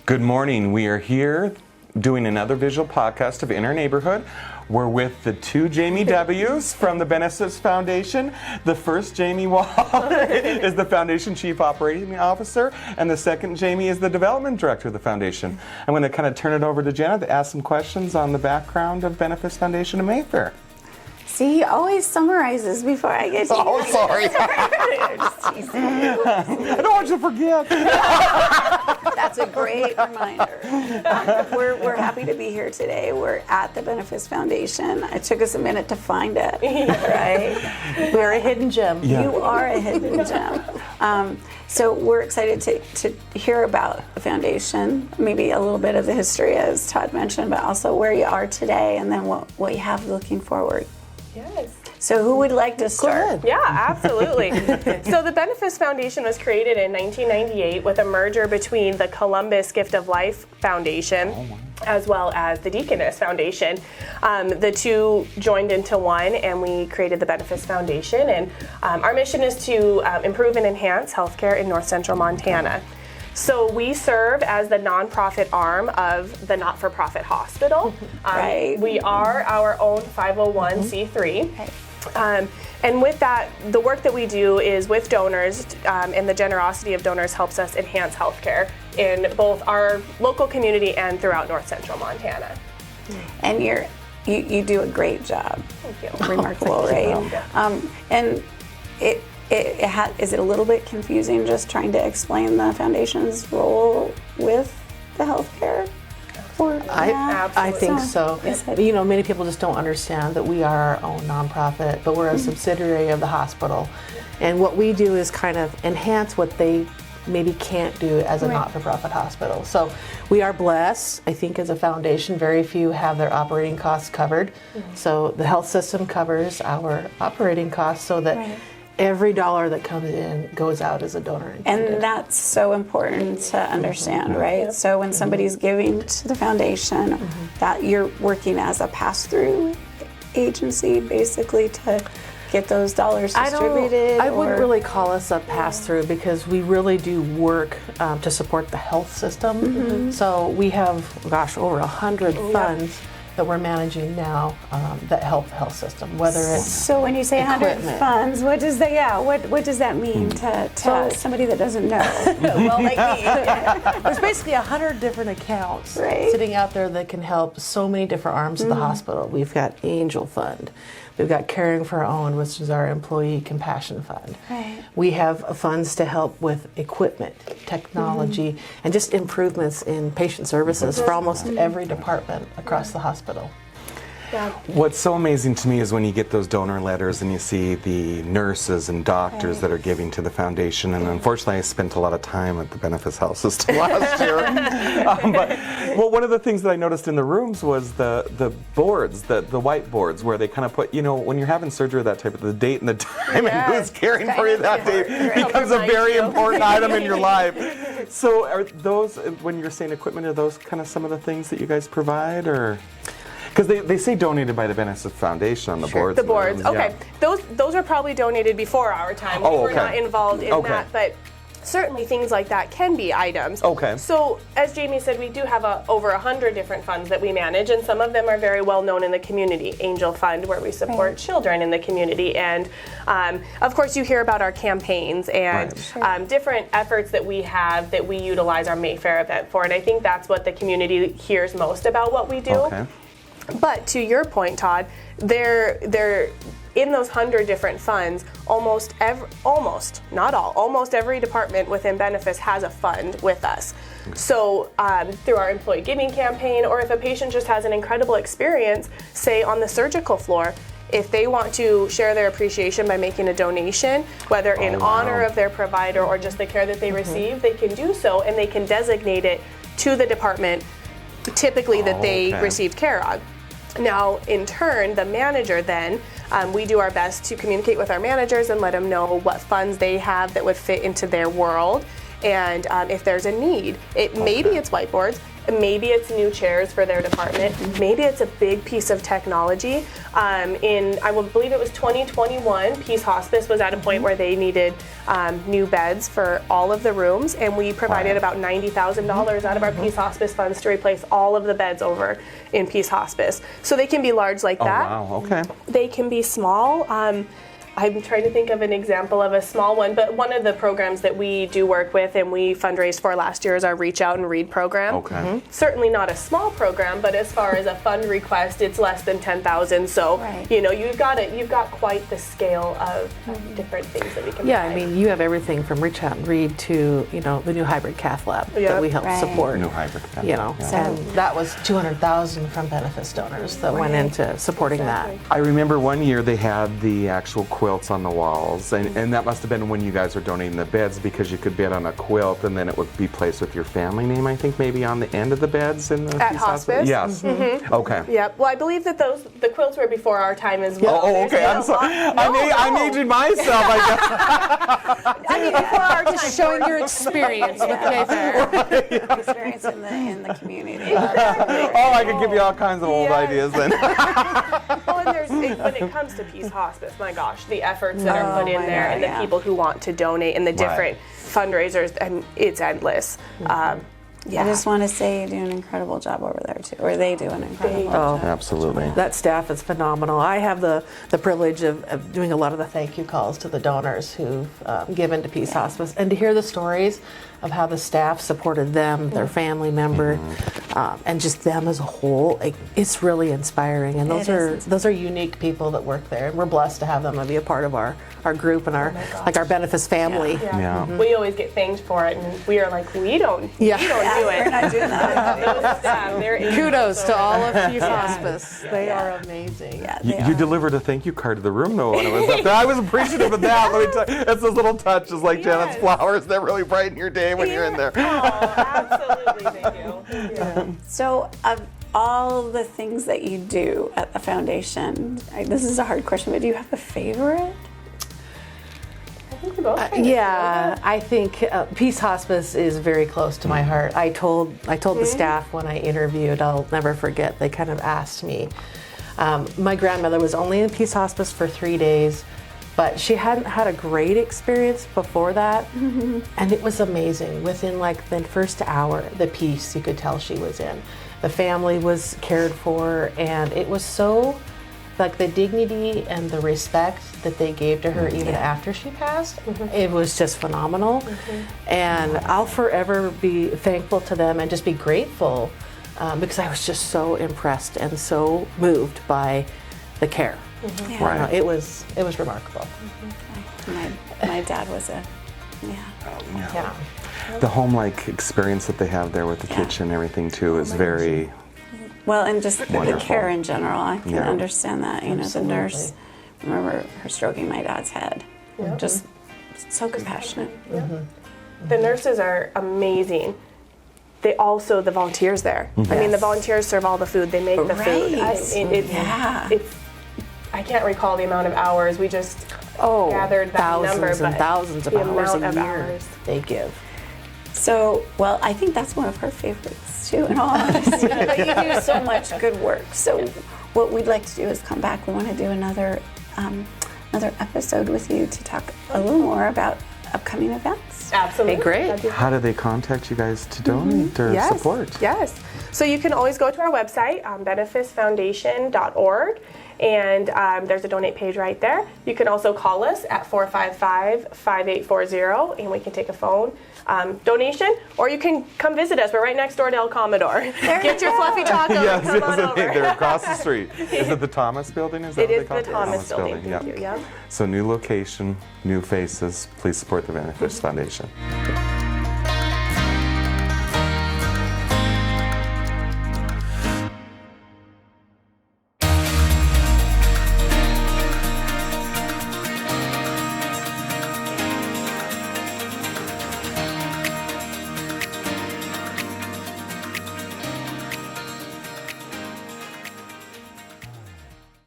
Good morning. We are here doing another visual podcast of In Our Neighborhood. We're with the two Jamie W's from the Benefis Foundation. The first Jamie Wall is the Foundation Chief Operating Officer, and the second Jamie is the Development Director of the Foundation. I'm going to kind of turn it over to Jenna to ask some questions on the background of Benefis Foundation in Mayfair. See, he always summarizes before I get to Oh, sorry. I don't want you to forget. That's a great reminder. We're happy to be here today. We're at the Benefis Foundation. It took us a minute to find it, right? We're a hidden gem. Yeah. You are a hidden gem. So we're excited to hear about the foundation, maybe a little bit of the history, as Todd mentioned, but also where you are today and then what you have looking forward. Yes. So who would like to start? Go ahead. Yeah, absolutely. So the Benefis Foundation was created in 1998 with a merger between the Columbus Gift of Life Foundation as well as the Deaconess Foundation. The two joined into one and we created the Benefis Foundation, and our mission is to improve and enhance healthcare in North Central Montana. So we serve as the nonprofit arm of the not-for-profit hospital. Right. We are our own 501c3. And with that, the work that we do is with donors, and the generosity of donors helps us enhance healthcare in both our local community and throughout North Central Montana. And you do a great job. Thank you. Remarkable, right? And is it a little bit confusing just trying to explain the foundation's role with the healthcare? I think so. You know, many people just don't understand that we are our own nonprofit, but we're a subsidiary of the hospital. And what we do is kind of enhance what they maybe can't do as a not-for-profit hospital. So we are blessed, I think, as a foundation. Very few have their operating costs covered. So the health system covers our operating costs so that every dollar that comes in goes out as a donor intended. And that's so important to understand, right? So when somebody's giving to the foundation, that you're working as a pass-through agency, basically, to get those dollars distributed. I wouldn't really call us a pass-through because we really do work to support the health system. So we have, over 100 funds that we're managing now that help the health system, whether it's So when you say 100 funds, what does that, what does that mean to somebody that doesn't know? well, like me. There's basically 100 different accounts sitting out there that can help so many different arms of the hospital. We've got Angel Fund. We've got Caring for Our Own, which is our employee compassion fund. We have funds to help with equipment, technology, and just improvements in patient services for almost every department across the hospital. What's so amazing to me is when you get those donor letters and you see the nurses and doctors that are giving to the foundation. And unfortunately, I spent a lot of time at the Benefis Health System last year. But one of the things that I noticed in the rooms was the boards, the white boards, where they kind of put, when you're having surgery, that type of the date and the time and who's caring for you that day becomes a very important item in your life. So are those, when you're saying equipment, are those kind of some of the things that you guys provide, or? Because they say donated by the Benefis Foundation on the boards. The boards, okay. Those are probably donated before our time. We were not involved in that, but certainly things like that can be items. So as Jamie said, we do have over 100 different funds that we manage, and some of them are very well known in the community. Angel Fund, where we support children in the community, and of course you hear about our campaigns and different efforts that we have that we utilize our Mayfair event for, and I think that's what the community hears most about what we do. But to your point, Todd, they're in those 100 different funds. Almost every department within Benefis has a fund with us. So through our employee giving campaign, or if a patient just has an incredible experience, say on the surgical floor, if they want to share their appreciation by making a donation, whether in honor of their provider or just the care that they receive, they can do so, and they can designate it to the department typically that they received care of. Now, in turn, the manager then, we do our best to communicate with our managers and let them know what funds they have that would fit into their world. and if there's a need, maybe it's whiteboards, maybe it's new chairs for their department, maybe it's a big piece of technology. I will believe it was 2021, Peace Hospice was at a point where they needed new beds for all of the rooms, and we provided about $90,000 out of our Peace Hospice funds to replace all of the beds over in Peace Hospice. So they can be large like that. Oh, wow, okay. They can be small. I'm trying to think of an example of a small one, but one of the programs that we do work with and we fundraised for last year is our Reach Out and Read program. Okay. Certainly not a small program, but as far as a fund request, it's less than 10,000. So you know, you've got quite the scale of different things that we can. Yeah, provide. I mean, you have everything from Reach Out and Read to, you know, the new hybrid cath lab that we help support. New hybrid cath lab. You know, and that was $200,000 from Benefis donors that went into supporting that. I remember one year they had the actual quilts on the walls, and that must have been when you guys were donating the beds, because you could bed on a quilt and then it would be placed with your family name, I think, maybe on the end of the beds in the At Peace hospice? Yes. Okay. Yep. Well, I believe that the quilts were before our time as well. Oh, okay. I'm sorry. I'm aging myself, I guess. I mean, before our time. Just showing your experience with Mayfair. Experience in the community. Oh, I could give you all kinds of old ideas then. Well, and when it comes to Peace Hospice, my gosh, the efforts that are put in there and the people who want to donate and the different fundraisers, and it's endless. I just want to say you do an incredible job over there too, or they do an incredible job. Absolutely. That staff is phenomenal. I have the privilege of doing a lot of the thank you calls to the donors who've given to Peace Hospice, and to hear the stories of how the staff supported them, their family member, and just them as a whole. It's really inspiring, and those are unique people that work there, and we're blessed to have them and be a part of our group and our Benefis family. We always get thanked for it, and we are like, we don't do it. We're not doing that. Those staff, they're Kudos to all of Peace Hospice. They are amazing. You delivered a thank you card to the room, though, when I was up there. I was appreciative of that. Let me tell you, it's those little touches like Janet's flowers that really brighten your day when you're in there. Oh, absolutely. Thank you. So, of all the things that you do at the foundation, this is a hard question, but do you have a favorite? I think Peace Hospice is very close to my heart. I told the staff when I interviewed, I'll never forget, they kind of asked me. My grandmother was only in Peace Hospice for 3 days, but she hadn't had a great experience before that, and it was amazing. Within like the first hour, the peace you could tell she was in. The family was cared for, and it was so, like, the dignity and the respect that they gave to her even after she passed, it was just phenomenal. And I'll forever be thankful to them and just be grateful because I was just so impressed and so moved by the care. Right. It was remarkable. My dad was The home-like experience that they have there with the kitchen and everything too is very well, and just the wonderful. care in general. I can Yeah. understand that. You know, the nurse, I remember her stroking my dad's head. Just so compassionate. The nurses are amazing. The volunteers there. I mean, the volunteers serve all the food. They make the food. I can't recall the amount of hours. We just gathered that thousands number, and but thousands of the hours amount a of year hours. they give. So, well, I think that's one of her favorites too, in all honesty. But you do so much good work. So, what we'd like to do is come back. We want to do another episode with you to talk a little more about upcoming events. Absolutely. Hey, great. How do they contact you guys to donate or support? Yes. So you can always go to our website, benefisfoundation.org, and there's a donate page right there. You can also call us at 455-5840, and we can take a phone donation, or you can come visit us. We're right next door to El Commodore. Get your fluffy taco and come on over. They're across the street. Is it the Thomas Building? Is that It what is they call the Thomas Building. Thank you. Yep. So new location, new faces. Please support the Benefis Foundation.